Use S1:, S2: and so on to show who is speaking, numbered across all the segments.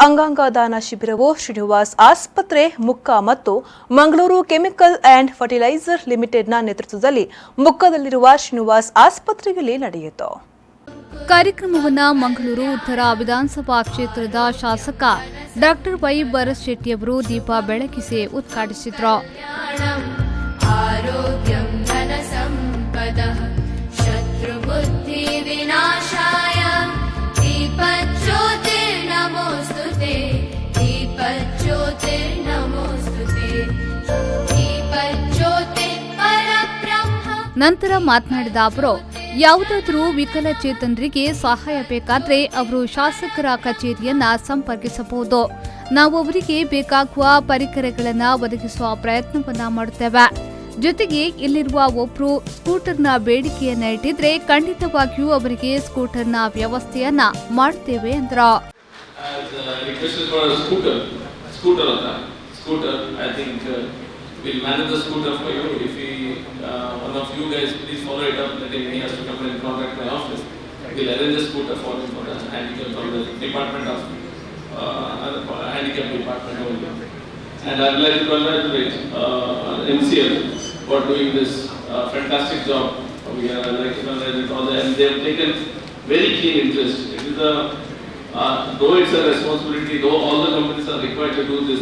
S1: ಅಂಗಾಂಗ ದಾನ ಶಿಬಿರವು ಶ್ರೀನಿವಾಸ್ ಆಸ್ಪತ್ರೆ ಮುಕ್ಕ ಮತ್ತು ಮಂಗಳೂರು ಕೆಮಿಕಲ್ ಅಂಡ್ ಫರ್ಟಿಲೈಸರ್ ಲಿಮಿಟೆಡ್ನ ನೇತೃತ್ವದಲ್ಲಿ ಮುಕ್ಕದಲ್ಲಿರುವ ಶ್ರೀನಿವಾಸ್ ಆಸ್ಪತ್ರೆಯಲ್ಲಿ ನಡೆಯಿತು.
S2: ಕಾರ್ಯಕ್ರಮವನ್ನು ಮಂಗಳೂರು ಉತ್ತರ ವಿಧಾನಸಭಾ ಕ್ಷೇತ್ರದ ಶಾಸಕ ಡಾಕ್ಟರ್ ವೈ ಭರತ್ ಶೆಟ್ಟಿಯವರು ದೀಪ ಬೆಳಗಿಸಿ ಉದ್ಘಾಟಿಸಿದರು. ನಂತರ ಮಾತನಾಡಿದ ಅವರು, ಯಾವುದಾದರೂ ವಿಕಲಚೇತನರಿಗೆ ಸಹಾಯ ಬೇಕಾದರೆ ಅವರು ಶಾಸಕರ ಕಚೇರಿಯನ್ನ ಸಂಪರ್ಕಿಸಬಹುದು. ನಾವು ಅವರಿಗೆ ಬೇಕಾಗುವ ಪರಿಕರಗಳನ್ನು ಒದಗಿಸುವ ಪ್ರಯತ್ನವನ್ನ ಮಾಡುತ್ತೇವೆ. ಜೊತೆಗೆ ಇಲ್ಲಿರುವ ಒಬ್ಬರು ಸ್ಕೂಟರ್ನ ಬೇಡಿಕೆಯನ್ನ ಇಟ್ಟಿದ್ರೆ ಖಂಡಿತವಾಗಿಯೂ ಅವರಿಗೆ ಸ್ಕೂಟರ್ನ ವ್ಯವಸ್ಥೆಯನ್ನ ಮಾಡುತ್ತೇವೆ ಎಂದರು.
S3: We'll manage the scooter for you. If one of you guys please follow it up, letting me has to come and contact my office. We'll arrange a scooter for him for the handicap from the department of handicap department only. And I'd like to congratulate MCF for doing this fantastic job. We are like to congratulate all and they have taken very keen interest. It is though it's a responsibility, though all the companies are required to do this,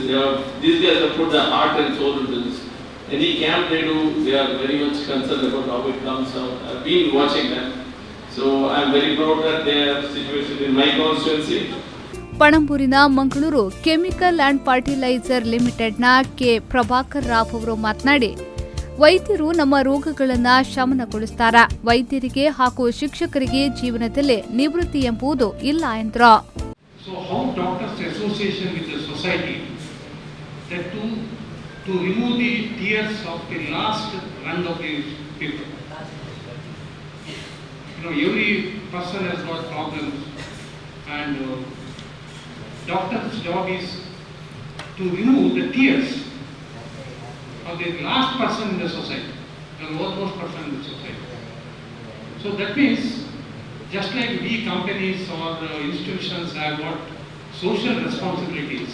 S3: these guys have put their heart and soul into this. Any camp they do, they are very much concerned about how it comes out. I've been watching them, so I'm very proud that they are situated in my constituency.
S2: ಪಣಂಬೂರಿನ Mangaluru chemical and fertiliser ಲಿಮಿಟೆಡ್ನ K Prabhakar Rao ಅವರು ಮಾತನಾಡಿ, ವೈದ್ಯರು ನಮ್ಮ ರೋಗಗಳನ್ನು ಶಮನಗೊಳಿಸುತ್ತಾರೆ. ವೈದ್ಯರಿಗೆ ಹಾಗೂ ಶಿಕ್ಷಕರಿಗೆ ಜೀವನದಲ್ಲಿ ನಿವೃತ್ತಿ ಎಂಬುದು ಇಲ್ಲ ಎಂದರು.
S4: So how doctors association with the society that to remove the tears of the last rung of the people. Every person has got problems and doctor's job is to remove the tears of the last person in the society, the lowest person in the society. So that means, just like we companies or institutions have got social responsibilities,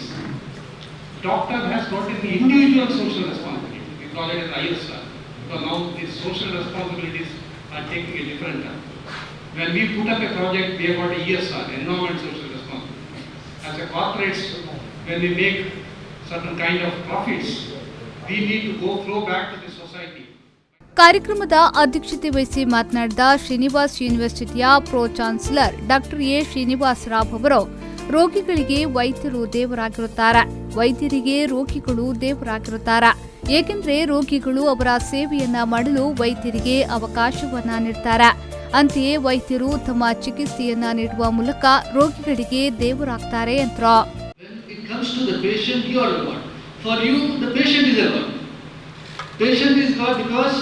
S4: doctor has got an individual social responsibility. We call it as ISR. Because now these social responsibilities are taking a different turn. When we put up a project, we have got ESR, environment social responsibility. As a corporates, when we make certain kind of profits, we need to flow back to the society.
S2: ಕಾರ್ಯಕ್ರಮದ ಅಧ್ಯಕ್ಷತೆ ವಹಿಸಿ ಮಾತನಾಡಿದ ಶ್ರೀನಿವಾಸ್ ಯೂನಿವರ್ಸಿಟಿಯ pro chancellor doctor A Srinivas Rao ಅವರು, ರೋಗಿಗಳಿಗೆ ವೈದ್ಯರು ದೇವರಾಗಿರುತ್ತಾರೆ, ವೈದ್ಯರಿಗೆ ರೋಗಿಗಳು ದೇವರಾಗಿರುತ್ತಾರೆ. ಏಕೆಂದರೆ ರೋಗಿಗಳು ಅವರ ಸೇವೆಯನ್ನ ಮಾಡಲು ವೈದ್ಯರಿಗೆ ಅವಕಾಶವನ್ನ ನೀಡುತ್ತಾರೆ. ಅಂತೆಯೇ ವೈದ್ಯರು ತಮ್ಮ ಚಿಕಿತ್ಸೆಯನ್ನ ನೀಡುವ ಮೂಲಕ ರೋಗಿಗಳಿಗೆ ದೇವರಾಗ್ತಾರೆ ಎಂದರು.
S5: For you, the patient is a God. Patient is God because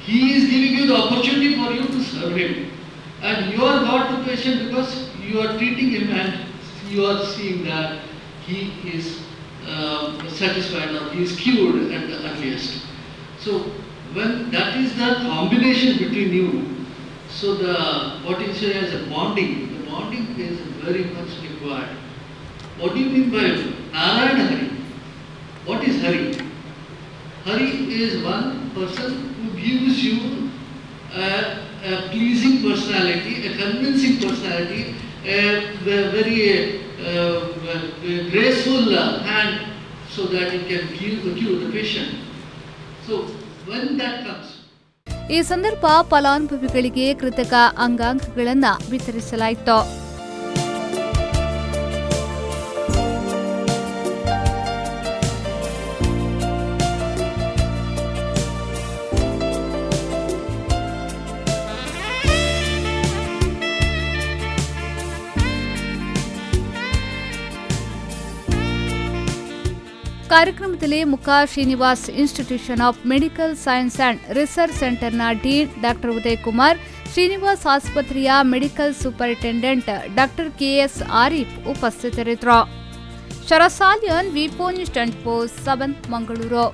S5: he is giving you the opportunity for you to serve him. And you are God to patient because you are treating him and you are seeing that he is satisfied or he is cured at the earliest. So when that is the combination between you, so what you say as a bonding, the bonding is very much required. What do you mean by Narayana Hari? What is Hari? Hari is one person who gives you a pleasing personality, a convincing personality, a very graceful hand so that it can cure the patient. So when that comes.
S2: ಈ ಸಂದರ್ಭ ಫಲಾನುಭವಿಗಳಿಗೆ ಕೃತಕ ಅಂಗಾಂಗಗಳನ್ನು ವಿತರಿಸಲಾಯಿತು. ಕಾರ್ಯಕ್ರಮದಲ್ಲಿ ಮುಖ Srinivas institution of medical science and research ಸೆಂಟರ್ನ dean doctor Uday Kumar, Srinivas ಆಸ್ಪತ್ರೆಯ medical superintendent doctor KS Arif ಉಪಸ್ಥಿತರಿದ್ದರು. ಶರಸಾಲಿಯನ್ ವಿಪೋ ನ್ಯೂಸ್ 24/7 ಮಂಗಳೂರು.